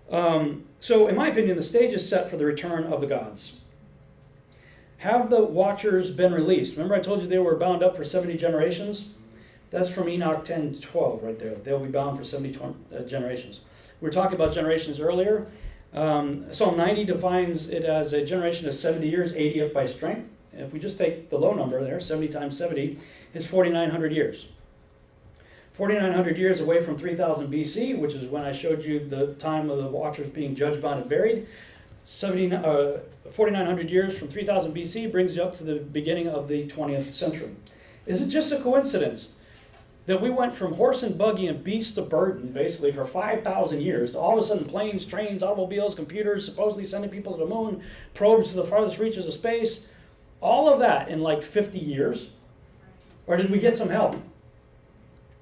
So in my opinion, the stage is set for the return of the gods. Have the watchers been released? Remember I told you they were bound up for 70 generations? That's from Enoch 10:12 right there. They'll be bound for 70 generations. We were talking about generations earlier. Psalm 90 defines it as a generation of 70 years, 80 if by strength. If we just take the low number there, 70 times 70, is 4,900 years. 4,900 years away from 3000 BC, which is when I showed you the time of the watchers being judged, bound, and buried. 4,900 years from 3000 BC brings you up to the beginning of the 20th century. Is it just a coincidence that we went from horse and buggy and beasts of burden, basically, for 5,000 years, to all of a sudden planes, trains, automobiles, computers, supposedly sending people to the moon, probes to the farthest reaches of space, all of that in like 50 years? Or did we get some help?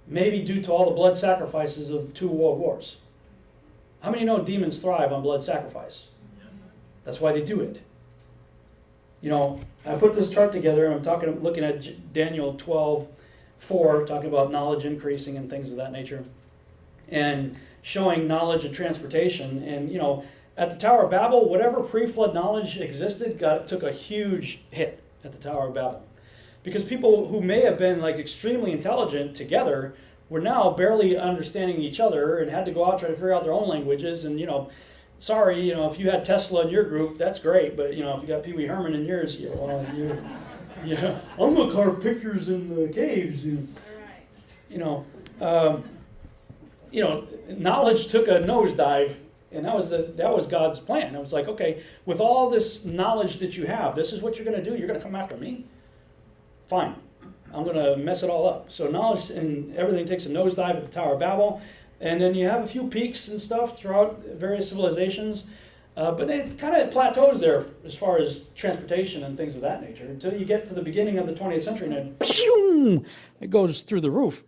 Maybe due to all the blood sacrifices of 2 world wars. How many know demons thrive on blood sacrifice? That's why they do it. You know, I put this chart together, and I'm looking at Daniel 12:4, talking about knowledge increasing and things of that nature, and showing knowledge and transportation. And you know, at the Tower of Babel, whatever pre-flood knowledge existed took a huge hit at the Tower of Babel, because people who may have been like extremely intelligent together were now barely understanding each other and had to go out try to figure out their own languages. And you know, sorry, you know, if you had Tesla in your group, that's great, but you know, if you got Pee Wee Herman in yours, yeah, I'm gonna carve pictures in the caves. You know, knowledge took a nosedive, and that was God's plan. It was like, okay, with all this knowledge that you have, this is what you're gonna do. You're gonna come after me. Fine, I'm gonna mess it all up. So knowledge and everything takes a nosedive at the Tower of Babel. And then you have a few peaks and stuff throughout various civilizations, but it kind of plateaus there as far as transportation and things of that nature until you get to the beginning of the 20th century, and then pew, it goes through the roof.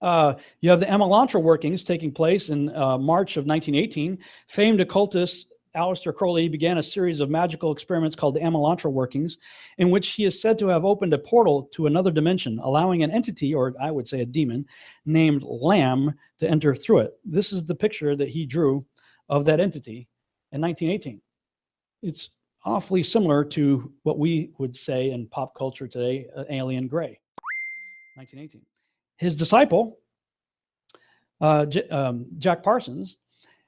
You have the Emelantra workings taking place in March of 1918. Famed occultist Aleister Crowley began a series of magical experiments called the Emelantra workings, in which he is said to have opened a portal to another dimension, allowing an entity, or I would say a demon, named Lamb to enter through it. This is the picture that he drew of that entity in 1918. It's awfully similar to what we would say in pop culture today, alien gray, 1918. His disciple, Jack Parsons,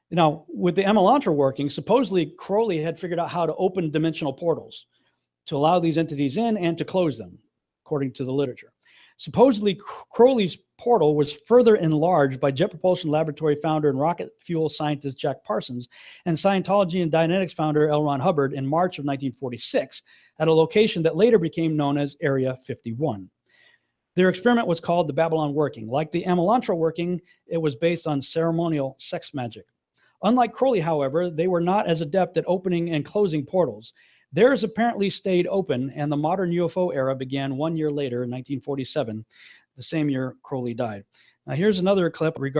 now, with the Emelantra working, supposedly Crowley had figured out how to open dimensional portals to allow these entities in and to close them, according to the literature. Supposedly, Crowley's portal was further enlarged by Jet Propulsion Laboratory founder and rocket fuel scientist Jack Parsons and Scientology and Dianetics founder L. Ron Hubbard in March of 1946 at a location that later became known as Area 51. Their experiment was called the Babylon Working. Like the Emelantra working, it was based on ceremonial sex magic. Unlike Crowley, however, they were not as adept at opening and closing portals. Theirs apparently stayed open, and the modern UFO era began 1 year later, in 1947, the same year Crowley died. Now here's another clip regarding